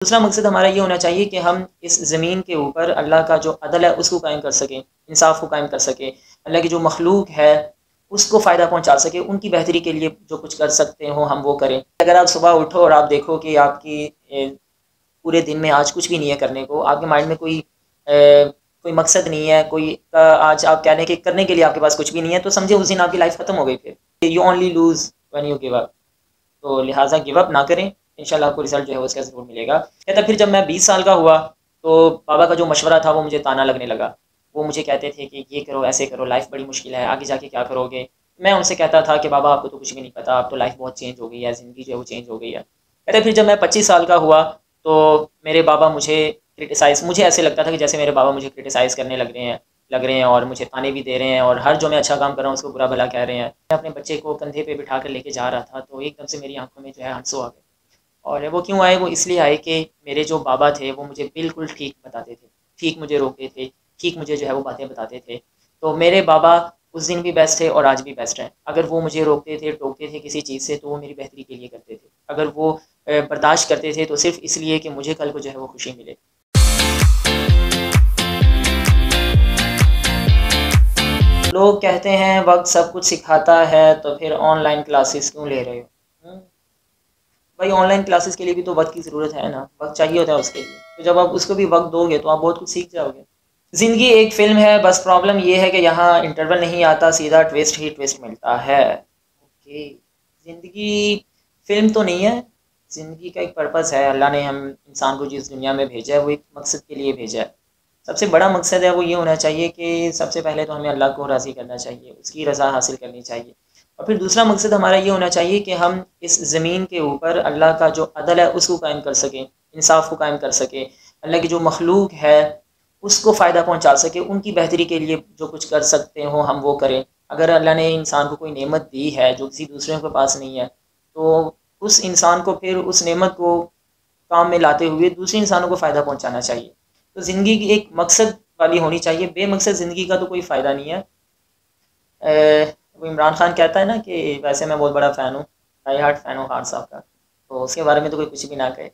दूसरा मकसद हमारा ये होना चाहिए कि हम इस ज़मीन के ऊपर अल्लाह का जो अदल है उसको कायम कर सकें, इंसाफ़ को कायम कर सकें। अल्लाह की जो मखलूक है उसको फ़ायदा पहुँचा सकें, उनकी बेहतरी के लिए जो कुछ कर सकते हो हम वो करें। अगर आप सुबह उठो और आप देखो कि आपकी पूरे दिन में आज कुछ भी नहीं है करने को, आपके माइंड में कोई मकसद नहीं है, आज आप कह लें कि करने के लिए आपके पास कुछ भी नहीं है, तो समझे उस दिन आपकी लाइफ़ ख़त्म हो गई फिर। You only lose when you give up. तो लिहाजा गिव अप ना करें, इंशाल्लाह आपको रिज़ल्ट जो है वो इसका ज़रूर मिलेगा। कहता फिर जब मैं 20 साल का हुआ, तो बाबा का जो मशवरा था वो मुझे ताना लगने लगा। वो मुझे कहते थे कि ये करो, ऐसे करो, लाइफ़ बड़ी मुश्किल है, आगे जाके क्या करोगे? मैं उनसे कहता था कि बाबा आपको तो कुछ भी नहीं पता, अब तो लाइफ़ बहुत चेंज हो गई है, ज़िंदगी जो है वो चेंज हो गई है। कहते फिर जब मैं 25 साल का हुआ, तो मेरे बाबा मुझे ऐसे लगता था कि जैसे मेरे बाबा मुझे क्रिटिसाइज़ करने लग रहे हैं और मुझे ताने भी दे रहे हैं और हर जो मैं अच्छा काम कर रहा हूँ उसको बुरा भला कह रहे हैं। मैं अपने बच्चे को कंधे पे बिठा कर लेके जा रहा था, तो एकदम से मेरी आँखों में जो है आंसू आ गए। और वो क्यों आए? वो इसलिए आए कि मेरे जो बाबा थे वो मुझे बिल्कुल ठीक बताते थे, ठीक मुझे रोकते थे, ठीक मुझे जो है वो बातें बताते थे। तो मेरे बाबा उस दिन भी बेस्ट थे और आज भी बेस्ट हैं। अगर वो मुझे रोकते थे, टोकते थे किसी चीज़ से, तो वो मेरी बेहतरी के लिए करते थे। अगर वो बर्दाश्त करते थे तो सिर्फ़ इसलिए कि मुझे कल को जो है वो खुशी मिले। लोग कहते हैं वक़्त सब कुछ सिखाता है, तो फिर ऑनलाइन क्लासेस क्यों ले रहे हो? भाई ऑनलाइन क्लासेस के लिए भी तो वक़्त की ज़रूरत है ना, वक़्त चाहिए होता है उसके लिए। तो जब आप उसको भी वक़्त दोगे तो आप बहुत कुछ सीख जाओगे। ज़िंदगी एक फ़िल्म है, बस प्रॉब्लम ये है कि यहाँ इंटरवल नहीं आता, सीधा ट्विस्ट ही ट्विस्ट मिलता है। ओके, ज़िंदगी फ़िल्म तो नहीं है, ज़िंदगी का एक पर्पस है। अल्लाह ने हम इंसान को जिस दुनिया में भेजा है वो एक मकसद के लिए भेजा है। सबसे बड़ा मकसद है वो ये होना चाहिए कि सबसे पहले तो हमें अल्लाह को राज़ी करना चाहिए, उसकी रज़ा हासिल करनी चाहिए। और फिर दूसरा मकसद हमारा ये होना चाहिए कि हम इस ज़मीन के ऊपर अल्लाह का जो अदल है उसको कायम कर सकें, इंसाफ़ को कायम कर सकें। अल्लाह की जो मखलूक है उसको फ़ायदा पहुँचा सकें, उनकी बेहतरी के लिए जो कुछ कर सकते हो हम वो करें। अगर अल्लाह ने इंसान को कोई नेमत दी है जो किसी दूसरे के पास नहीं है, तो उस इंसान को फिर उस नेमत को काम में लाते हुए दूसरे इंसानों को फ़ायदा पहुँचाना चाहिए। तो ज़िंदगी की एक मकसद वाली होनी चाहिए, बेमकसद ज़िंदगी का तो कोई फ़ायदा नहीं है। वो इमरान खान कहता है ना कि वैसे मैं बहुत बड़ा फ़ैन हूँ, डाई हार्ट फ़ैन हूँ खान साहब का, तो उसके बारे में तो कोई कुछ भी ना कहे।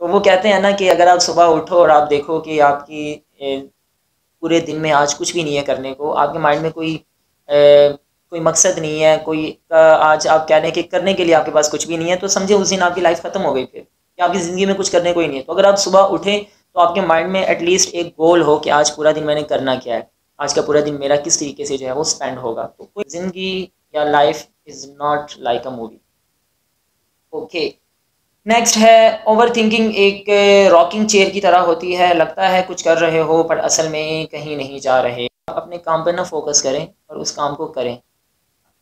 तो वो कहते हैं ना कि अगर आप सुबह उठो और आप देखो कि आपकी पूरे दिन में आज कुछ भी नहीं है करने को, आपके माइंड में कोई मकसद नहीं है, आज आप कह लें कि करने के लिए आपके पास कुछ भी नहीं है, तो समझे उस दिन आपकी लाइफ़ ख़त्म हो गई फिर, कि आपकी ज़िंदगी में कुछ करने को ही नहीं है। तो अगर आप सुबह उठें, तो आपके माइंड में एटलीस्ट एक गोल हो कि आज पूरा दिन मैंने करना क्या है, आज का पूरा दिन मेरा किस तरीके से जो है वो स्पेंड होगा। तो कोई ज़िंदगी या life is not like a movie. Okay. Next है ओवरथिंकिंग। एक रॉकिंग चेयर की तरह होती है, लगता है कुछ कर रहे हो पर असल में कहीं नहीं जा रहे। आप अपने काम पर ना फोकस करें और उस काम को करें।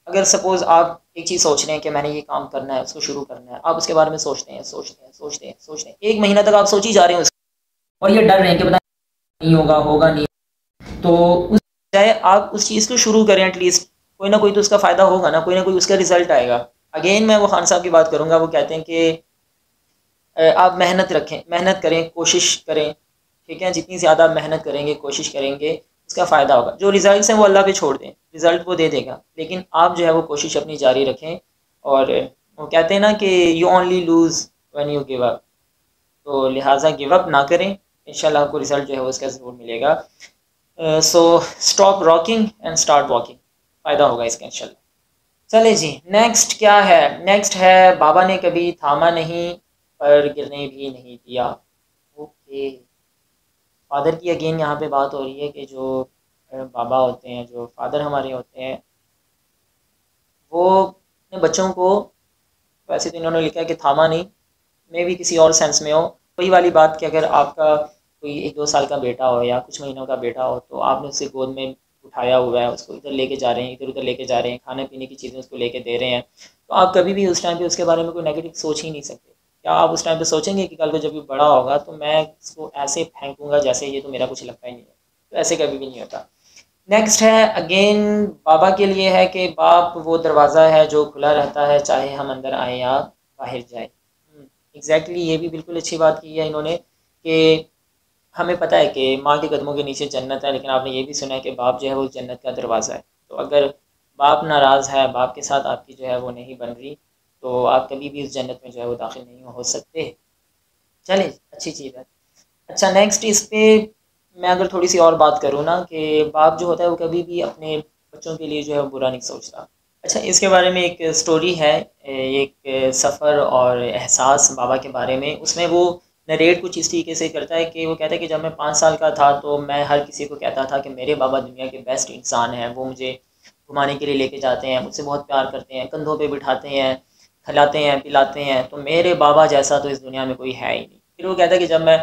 अगर सपोज़ आप एक चीज़ सोच रहे हैं कि मैंने ये काम करना है, उसको शुरू करना है, आप उसके बारे में सोचते हैं, 1 महीना तक आप सोच ही जा रहे हैं और ये डर रहे हैं कि पता नहीं होगा, होगा नहीं। तो उस चाहे आप उस चीज़ को शुरू करें एटलीस्ट, कोई ना कोई तो उसका फ़ायदा होगा ना, कोई ना कोई उसका रिज़ल्ट आएगा। अगेन मैं वो खान साहब की बात करूँगा, वो कहते हैं कि आप मेहनत रखें, मेहनत करें, कोशिश करें, ठीक है? जितनी ज़्यादा मेहनत करेंगे, कोशिश करेंगे, उसका फ़ायदा होगा। जो रिज़ल्ट्स हैं वो अल्लाह पे छोड़ दें, रिज़ल्ट वो दे देगा। लेकिन आप जो है वो कोशिश अपनी जारी रखें और वो कहते हैं ना कि you only lose when you give up. तो लिहाजा गिव अप ना करें, इंशाल्लाह आपको रिज़ल्ट जो है वो उसका ज़रूर मिलेगा। So stop rocking and start walking, फ़ायदा होगा इसका इंशाल्लाह। चले जी, नेक्स्ट क्या है? नेक्स्ट है बाबा ने कभी थामा नहीं पर गिरने भी नहीं दिया। ओके, फादर की अगेन यहाँ पे बात हो रही है कि जो बाबा होते हैं, जो फादर हमारे होते हैं, वो अपने बच्चों को, वैसे तो इन्होंने लिखा है कि थामा नहीं, मे भी किसी और सेंस में हो। वही वाली बात कि अगर आपका कोई 1-2 साल का बेटा हो या कुछ महीनों का बेटा हो, तो आपने उसे गोद में उठाया हुआ है, उसको इधर लेके जा रहे हैं, इधर-उधर लेके जा रहे हैं, खाने-पीने की चीज़ें उसको लेके दे रहे हैं, तो आप कभी भी उस टाइम पे उसके बारे में कोई नेगेटिव सोच ही नहीं सकते। क्या आप उस टाइम पे सोचेंगे कि कल को जब ये बड़ा होगा तो मैं इसको ऐसे फेंकूँगा जैसे ये तो मेरा कुछ लगता ही नहीं है? तो ऐसे कभी भी नहीं होता। नेक्स्ट है अगेन बाबा के लिए है कि बाप वो दरवाज़ा है जो खुला रहता है चाहे हम अंदर आएँ या बाहर जाएँ। एग्ज़ैक्टली ये भी बिल्कुल अच्छी बात की है इन्होंने कि हमें पता है कि माँ के कदमों के नीचे जन्नत है, लेकिन आपने ये भी सुना है कि बाप जो है वो जन्नत का दरवाज़ा है। तो अगर बाप नाराज़ है, बाप के साथ आपकी जो है वो नहीं बन रही, तो आप कभी भी उस जन्नत में जो है वो दाखिल नहीं हो सकते। चले, अच्छी चीज़ है। अच्छा, नेक्स्ट इस पे मैं अगर थोड़ी सी और बात करूँ ना, कि बाप जो होता है वो कभी भी अपने बच्चों के लिए जो है वो बुरा नहीं सोचता। अच्छा, इसके बारे में एक स्टोरी है, एक सफ़र और एहसास बाबा के बारे में। उसमें वो नरेट कुछ इस तरीके से करता है कि वो कहता है कि जब मैं 5 साल का था तो मैं हर किसी को कहता था कि मेरे बाबा दुनिया के बेस्ट इंसान हैं। वो मुझे घुमाने के लिए लेके जाते हैं, मुझसे बहुत प्यार करते हैं, कंधों पे बिठाते हैं, खिलाते हैं, पिलाते हैं, तो मेरे बाबा जैसा तो इस दुनिया में कोई है ही नहीं। फिर वो कहता है कि जब मैं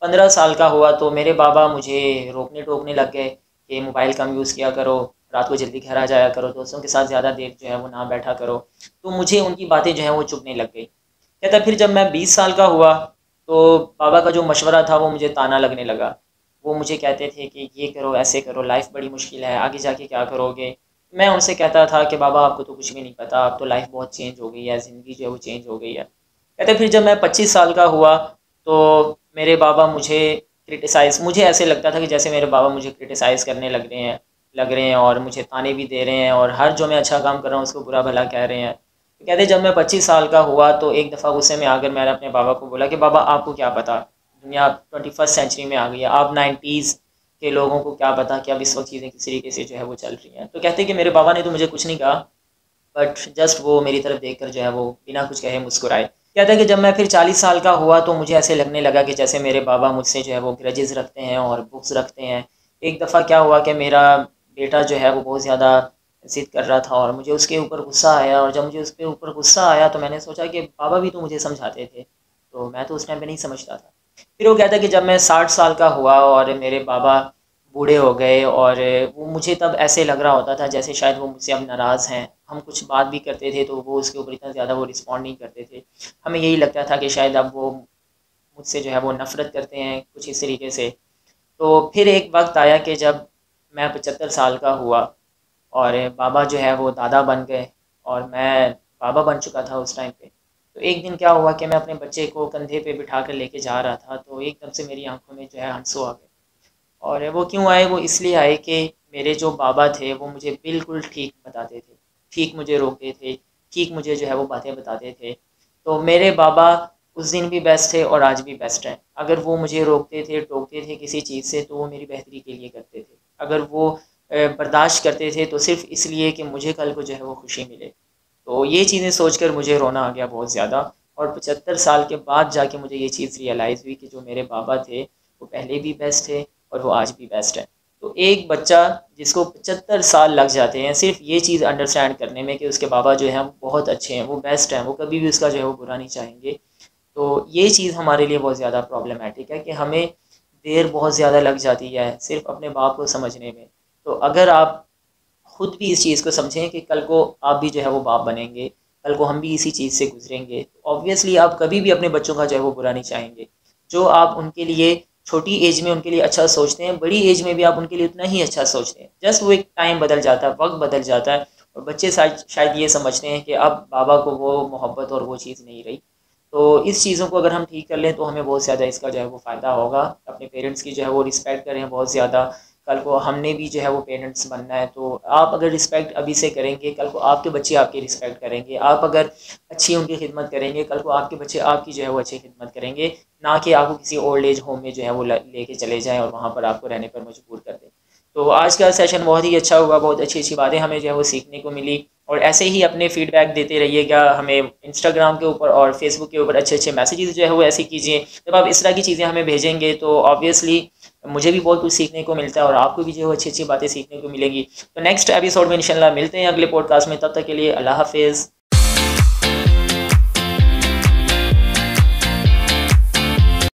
15 साल का हुआ तो मेरे बाबा मुझे रोकने टोकने लग गए कि मोबाइल कम यूज़ किया करो, रात को जल्दी घर आ जाया करो, दोस्तों के साथ ज़्यादा देर जो है वो ना बैठा करो। तो मुझे उनकी बातें जो हैं वो चुभने लग गई। कहता फिर जब मैं 20 साल का हुआ तो बाबा का जो मशवरा था वो मुझे ताना लगने लगा। वो मुझे कहते थे कि ये करो, ऐसे करो, लाइफ बड़ी मुश्किल है, आगे जाके क्या करोगे। मैं उनसे कहता था कि बाबा आपको तो कुछ भी नहीं पता, अब तो लाइफ बहुत चेंज हो गई है, ज़िंदगी जो है वो चेंज हो गई है। कहते फिर जब मैं 25 साल का हुआ तो मेरे बाबा मुझे ऐसे लगता था कि जैसे मेरे बाबा मुझे क्रिटिसाइज़ करने लग रहे हैं और मुझे ताने भी दे रहे हैं और हर जो मैं अच्छा काम कर रहा हूँ उसको बुरा भला कह रहे हैं। तो कहते जब मैं 25 साल का हुआ तो एक दफ़ा गुस्से में आकर मैंने अपने बाबा को बोला कि बाबा आपको क्या पता, दुनिया 21st सेंचुरी में आ गई है, आप 90s के लोगों को क्या पता कि अब इस वक्त चीज़ें किस तरीके से जो है वो चल रही हैं। तो कहते कि मेरे बाबा ने तो मुझे कुछ नहीं कहा, बट जस्ट वो मेरी तरफ देखकर जो है वो बिना कुछ कहे मुस्कुराए। कहता है कि जब मैं फिर 40 साल का हुआ तो मुझे ऐसे लगने लगा कि जैसे मेरे बाबा मुझसे जो है वो ग्रजेस रखते हैं और बुक्स रखते हैं। एक दफ़ा क्या हुआ कि मेरा बेटा जो है वो बहुत ज़्यादा ज़िद कर रहा था और मुझे उसके ऊपर गुस्सा आया, और जब मुझे उसके ऊपर गुस्सा आया तो मैंने सोचा कि बाबा भी तो मुझे समझाते थे, तो मैं तो उस टाइम पे नहीं समझता था। फिर वो कहता है कि जब मैं 60 साल का हुआ और मेरे बाबा बूढ़े हो गए, और वो मुझे तब ऐसे लग रहा होता था जैसे शायद वो मुझसे अब नाराज़ हैं। हम कुछ बात भी करते थे तो वो उसके ऊपर इतना ज़्यादा वो रिस्पॉन्ड नहीं करते थे। हमें यही लगता था कि शायद अब वो मुझसे जो है वो नफ़रत करते हैं, कुछ इस तरीके से। तो फिर एक वक़्त आया कि जब मैं 75 साल का हुआ और बाबा जो है वो दादा बन गए और मैं बाबा बन चुका था उस टाइम पे। तो एक दिन क्या हुआ कि मैं अपने बच्चे को कंधे पे बिठा कर लेके जा रहा था, तो एकदम से मेरी आँखों में जो है आंसू आ गए। और वो क्यों आए, वो इसलिए आए कि मेरे जो बाबा थे वो मुझे बिल्कुल ठीक बताते थे, ठीक मुझे रोकते थे, ठीक मुझे जो है वो बातें बताते थे। तो मेरे बाबा उस दिन भी बेस्ट थे और आज भी बेस्ट हैं। अगर वो मुझे रोकते थे, टोकते थे किसी चीज़ से तो वो मेरी बेहतरी के लिए करते थे। अगर वो बर्दाश्त करते थे तो सिर्फ़ इसलिए कि मुझे कल को जो है वो खुशी मिले। तो ये चीज़ें सोचकर मुझे रोना आ गया बहुत ज़्यादा, और 75 साल के बाद जाके मुझे ये चीज़ रियलाइज़ हुई कि जो मेरे बाबा थे वो पहले भी बेस्ट थे और वो आज भी बेस्ट है। तो एक बच्चा जिसको 75 साल लग जाते हैं सिर्फ़ ये चीज़ अंडरस्टैंड करने में कि उसके बाबा जो हैं वो बहुत अच्छे हैं, वो बेस्ट हैं, वो कभी भी उसका जो है वो बुरा नहीं चाहेंगे। तो ये चीज़ हमारे लिए बहुत ज़्यादा प्रॉब्लमैटिक है कि हमें देर बहुत ज़्यादा लग जाती है सिर्फ़ अपने बाप को समझने में। तो अगर आप खुद भी इस चीज़ को समझें कि कल को आप भी जो है वो बाप बनेंगे, कल को हम भी इसी चीज़ से गुज़रेंगे, तो ऑब्वियसली आप कभी भी अपने बच्चों का जो है वो बुरा नहीं चाहेंगे। जो आप उनके लिए छोटी एज में उनके लिए अच्छा सोचते हैं, बड़ी एज में भी आप उनके लिए उतना ही अच्छा सोचते हैं। जस्ट वो एक टाइम बदल जाता है, वक़्त बदल जाता है, और बच्चे शायद शायद ये समझते हैं कि अब बाबा को वो मोहब्बत और वो चीज़ नहीं रही। तो इस चीज़ों को अगर हम ठीक कर लें तो हमें बहुत ज़्यादा इसका जो है वो फ़ायदा होगा। अपने पेरेंट्स की जो है वो रिस्पेक्ट करें बहुत ज़्यादा। कल को हमने भी जो है वो पेरेंट्स बनना है, तो आप अगर रिस्पेक्ट अभी से करेंगे, कल को आपके बच्चे आपकी रिस्पेक्ट करेंगे। आप अगर अच्छी उनकी खिदमत करेंगे, कल को आपके बच्चे आपकी जो है वो अच्छी खिदमत करेंगे। ना कि आपको किसी ओल्ड एज होम में जो है वो लेके चले जाएँ और वहाँ पर आपको रहने पर मजबूर कर दें। तो आज का सेशन बहुत ही अच्छा हुआ, बहुत अच्छी-अच्छी बातें हमें जो है वो सीखने को मिली, और ऐसे ही अपने फीडबैक देते रहिएगा हमें इंस्टाग्राम के ऊपर और फेसबुक के ऊपर। अच्छे-अच्छे मैसेजेस जो है वो ऐसे कीजिए। जब आप इस तरह की चीज़ें हमें भेजेंगे तो ऑब्वियसली मुझे भी बहुत कुछ सीखने को मिलता है और आपको भी जो है अच्छी-अच्छी बातें सीखने को मिलेगी। तो नेक्स्ट एपिसोड में इंशाल्लाह मिलते हैं अगले पॉडकास्ट में, तब तक के लिए अल्लाह हाफ़िज़।